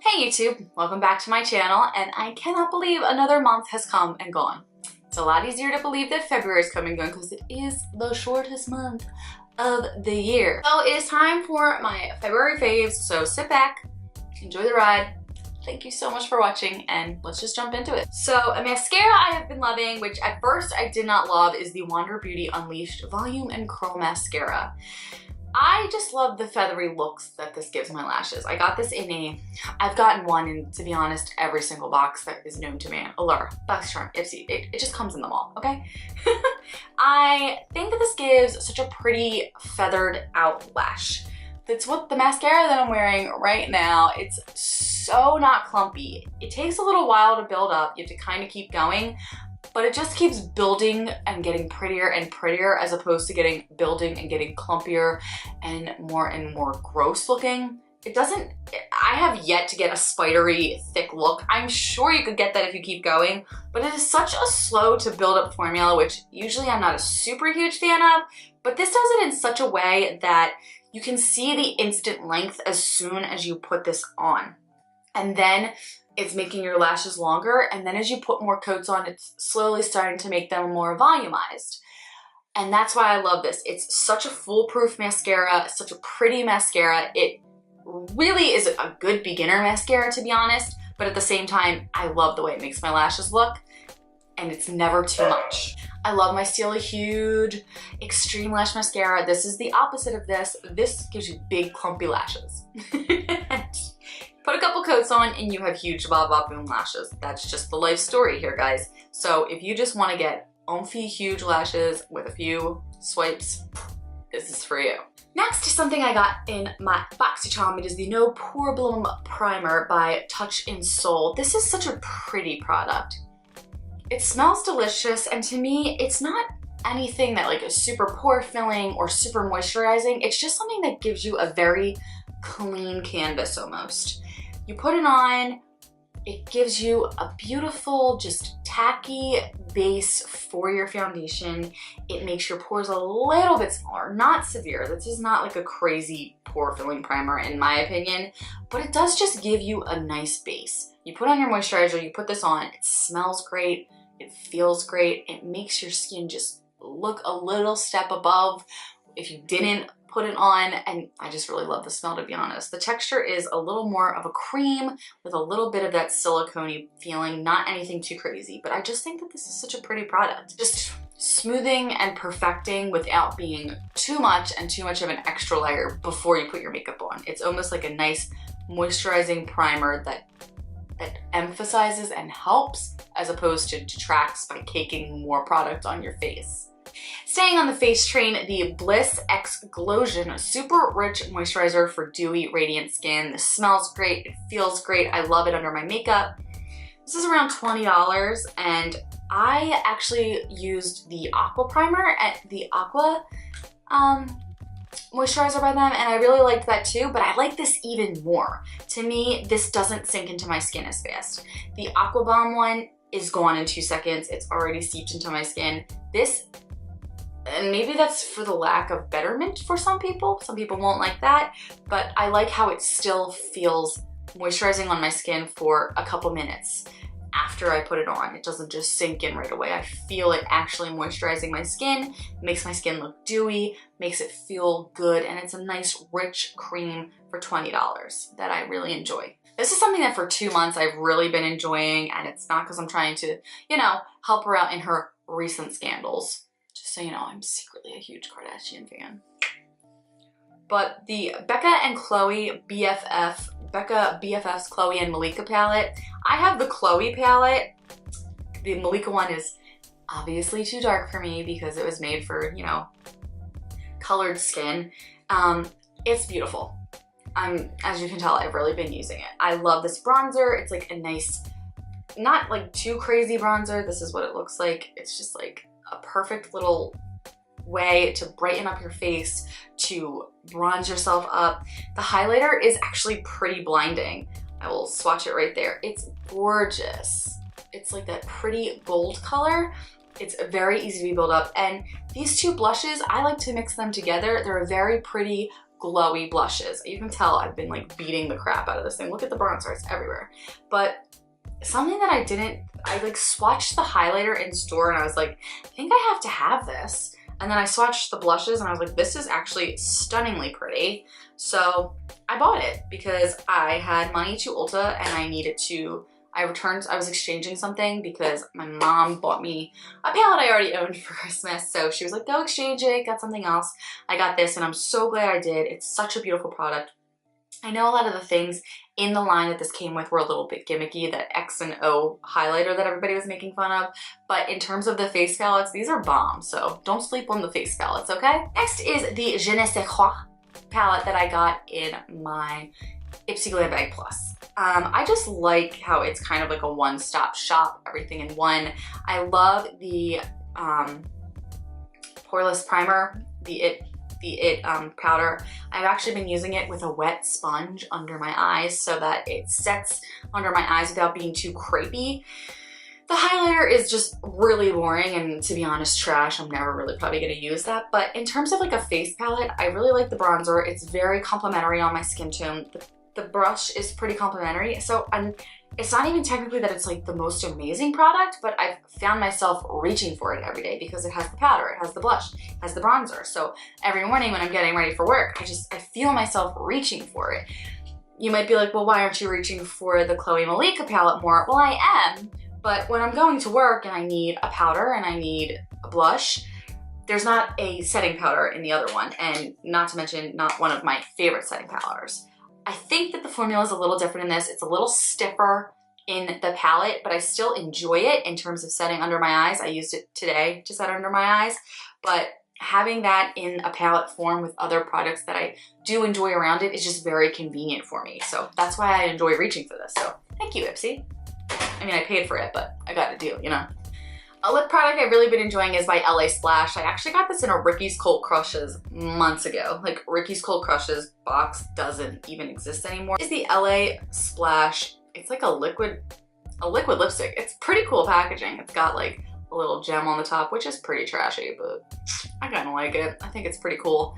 Hey YouTube, welcome back to my channel, and I cannot believe another month has come and gone. It's a lot easier to believe that February is coming and going because it is the shortest month of the year. So it is time for my February faves, so sit back, enjoy the ride. Thank you so much for watching, and let's just jump into it. So a mascara I have been loving, which at first I did not love, is the Wander Beauty Unleashed Volume and Curl Mascara. I just love the feathery looks that this gives my lashes. I got this in I've gotten one in, to be honest, every single box that is known to man. Allure, Boxcharm, Ipsy, it just comes in them all, okay? I think that this gives such a pretty feathered out lash. That's what the mascara that I'm wearing right now, it's so not clumpy. It takes a little while to build up, you have to kind of keep going, but it just keeps building and getting prettier and prettier as opposed to building and getting clumpier and more gross looking. It doesn't, I have yet to get a spidery thick look. I'm sure you could get that if you keep going, but it is such a slow to build up formula, which usually I'm not a super huge fan of, but this does it in such a way that you can see the instant length as soon as you put this on. And then it's making your lashes longer, and then as you put more coats on, it's slowly starting to make them more volumized. And that's why I love this. It's such a foolproof mascara, such a pretty mascara. It really is a good beginner mascara, to be honest, but at the same time, I love the way it makes my lashes look, and it's never too much. I love my Steely Huge Extreme Lash Mascara. This is the opposite of this. This gives you big clumpy lashes. Put a couple coats on and you have huge Ba Ba Boom lashes. That's just the life story here, guys. So if you just want to get oomphy huge lashes with a few swipes, this is for you. Next is something I got in my BoxyCharm. It is the No Problem Primer by Touch in Soul. This is such a pretty product. It smells delicious, and to me, it's not anything that like is super pore filling or super moisturizing. It's just something that gives you a very clean canvas almost. You put it on, it gives you a beautiful, just tacky base for your foundation. It makes your pores a little bit smaller, not severe. This is not like a crazy pore filling primer in my opinion, but it does just give you a nice base. You put on your moisturizer, you put this on, it smells great, it feels great, it makes your skin just look a little step above if you didn't put it on, and I just really love the smell, to be honest. The texture is a little more of a cream with a little bit of that silicone-y feeling, not anything too crazy, but I just think that this is such a pretty product. Just smoothing and perfecting without being too much and too much of an extra layer before you put your makeup on. It's almost like a nice moisturizing primer that emphasizes and helps as opposed to detracts by caking more product on your face. Staying on the face train, the Bliss Ex-Glow-sion Super Rich Moisturizer for Dewy, Radiant Skin. This smells great, it feels great, I love it under my makeup. This is around $20, and I actually used the Aqua Primer at the Aqua moisturizer by them, and I really liked that too, but I like this even more. To me, this doesn't sink into my skin as fast. The Aqua Bomb one is gone in 2 seconds, it's already seeped into my skin. This, and maybe that's for the lack of betterment for some people won't like that, but I like how it still feels moisturizing on my skin for a couple minutes after I put it on. It doesn't just sink in right away. I feel it actually moisturizing my skin, makes my skin look dewy, makes it feel good, and it's a nice rich cream for $20 that I really enjoy. This is something that for 2 months I've really been enjoying, and it's not because I'm trying to, you know, help her out in her recent scandals. Just so you know, I'm secretly a huge Kardashian fan. But the Becca and Chloe BFF's Chloe and Malika palette. I have the Chloe palette. The Malika one is obviously too dark for me because it was made for, you know, colored skin. It's beautiful. As you can tell, I've really been using it. I love this bronzer. It's like a nice, not like too crazy bronzer. This is what it looks like. It's just like a perfect little way to brighten up your face, to bronze yourself up. The highlighter is actually pretty blinding. I will swatch it right there. It's gorgeous. It's like that pretty gold color. It's very easy to build up. And these two blushes, I like to mix them together. They're a very pretty glowy blushes. You can tell I've been like beating the crap out of this thing. Look at the bronzer, it's everywhere. But something that I like swatched the highlighter in store and I was like, I think I have to have this. And then I swatched the blushes and I was like, this is actually stunningly pretty. So I bought it because I had money to Ulta and I needed to, I was exchanging something because my mom bought me a palette I already owned for Christmas. So she was like, go exchange it, got something else. I got this and I'm so glad I did. It's such a beautiful product. I know a lot of the things in the line that this came with were a little bit gimmicky, that X and O highlighter that everybody was making fun of. But in terms of the face palettes, these are bomb. So don't sleep on the face palettes, okay? Next is the Je ne sais quoi palette that I got in my Ipsy Glam Bag Plus. I just like how it's kind of like a one-stop shop, everything in one. I love the poreless primer, the It powder. I've actually been using it with a wet sponge under my eyes so that it sets under my eyes without being too crepey. The highlighter is just really boring and, to be honest, trash. I'm never really probably gonna use that. But in terms of like a face palette, I really like the bronzer. It's very complimentary on my skin tone. The brush is pretty complimentary. So it's not even technically that it's like the most amazing product, but I've found myself reaching for it every day because it has the powder, it has the blush, it has the bronzer. So every morning when I'm getting ready for work, I feel myself reaching for it. You might be like, well, why aren't you reaching for the Chloe Malika palette more? Well, I am, but when I'm going to work and I need a powder and I need a blush, there's not a setting powder in the other one, and not to mention not one of my favorite setting powders. I think that the formula is a little different in this. It's a little stiffer in the palette, but I still enjoy it in terms of setting under my eyes. I used it today to set under my eyes, but having that in a palette form with other products that I do enjoy around it is just very convenient for me. So that's why I enjoy reaching for this. So thank you, Ipsy. I mean, I paid for it, but I got a deal, you know? A lip product I've really been enjoying is by LA Splash. I actually got this in a Ricky's Cold Crushes months ago. Like, Ricky's Cold Crushes box doesn't even exist anymore. It's the LA Splash. It's like a liquid lipstick. It's pretty cool packaging. It's got like a little gem on the top, which is pretty trashy, but I kind of like it. I think it's pretty cool.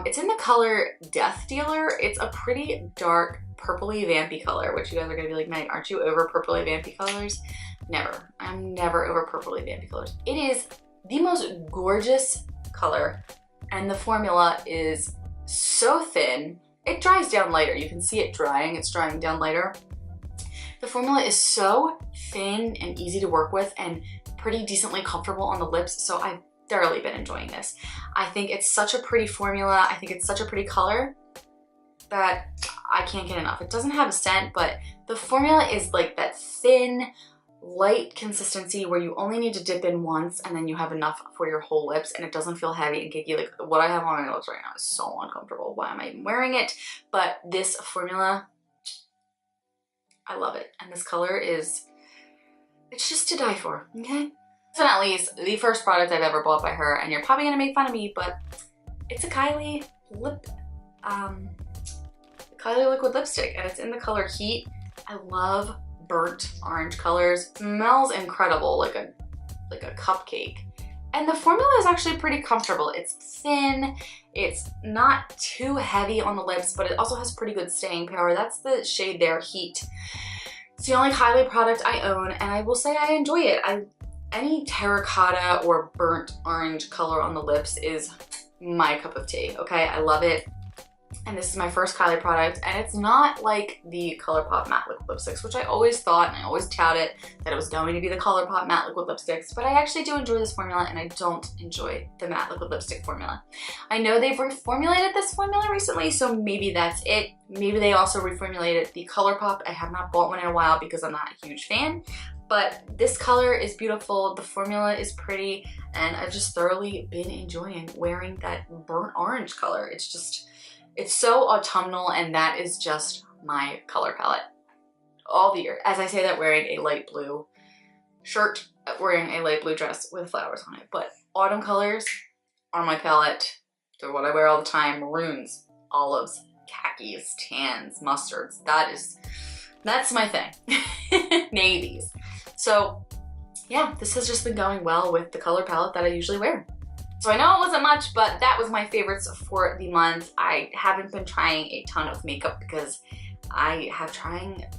It's in the color Death Dealer. It's a pretty dark purpley vampy color, which you guys are gonna be like, Meg, aren't you over purpley vampy colors? Never. I'm never over purpley vampy colors. It is the most gorgeous color, and the formula is so thin. It dries down lighter. You can see it drying. It's drying down lighter. The formula is so thin and easy to work with and pretty decently comfortable on the lips, so I've thoroughly been enjoying this. I think it's such a pretty formula. I think it's such a pretty color that I can't get enough. It doesn't have a scent, but the formula is like that thin, light consistency where you only need to dip in once and then you have enough for your whole lips, and it doesn't feel heavy and cakey. Like what I have on my lips right now is so uncomfortable. Why am I even wearing it? But this formula, I love it. And this color is, it's just to die for, okay? So at least the first product I've ever bought by her, and you're probably gonna make fun of me, but it's a Kylie liquid lipstick, and it's in the color Heat. I love burnt orange colors. Smells incredible, like a cupcake. And the formula is actually pretty comfortable. It's thin, it's not too heavy on the lips, but it also has pretty good staying power. That's the shade there, Heat. It's the only Kylie product I own, and I will say I enjoy it. Any terracotta or burnt orange color on the lips is my cup of tea, okay? I love it. And this is my first Kylie product, and it's not like the ColourPop matte liquid lipsticks, which I always thought, and I always touted that it was going to be the ColourPop matte liquid lipsticks, but I actually do enjoy this formula, and I don't enjoy the matte liquid lipstick formula. I know they've reformulated this formula recently, so maybe that's it. Maybe they also reformulated the ColourPop. I have not bought one in a while because I'm not a huge fan, but this color is beautiful, the formula is pretty, and I've just thoroughly been enjoying wearing that burnt orange color. It's so autumnal, and that is just my color palette all the year. As I say that wearing a light blue shirt, wearing a light blue dress with flowers on it. But autumn colors are my palette. They're what I wear all the time. Maroons, olives, khakis, tans, mustards. That's my thing. Navies. So yeah, this has just been going well with the color palette that I usually wear. So I know it wasn't much, but that was my favorites for the month. I haven't been trying a ton of makeup because I have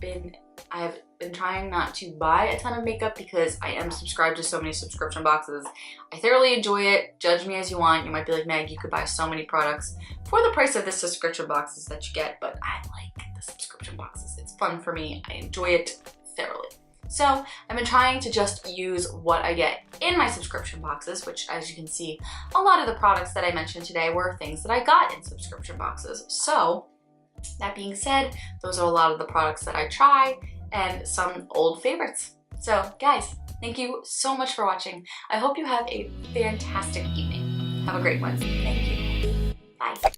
been trying not to buy a ton of makeup because I am subscribed to so many subscription boxes. I thoroughly enjoy it. Judge me as you want. You might be like, Meg, you could buy so many products for the price of the subscription boxes that you get, but I like the subscription boxes. It's fun for me. I enjoy it thoroughly. So I've been trying to just use what I get in my subscription boxes, which, as you can see, a lot of the products that I mentioned today were things that I got in subscription boxes. So that being said, those are a lot of the products that I try and some old favorites. So guys, thank you so much for watching. I hope you have a fantastic evening. Have a great Wednesday. Thank you. Bye.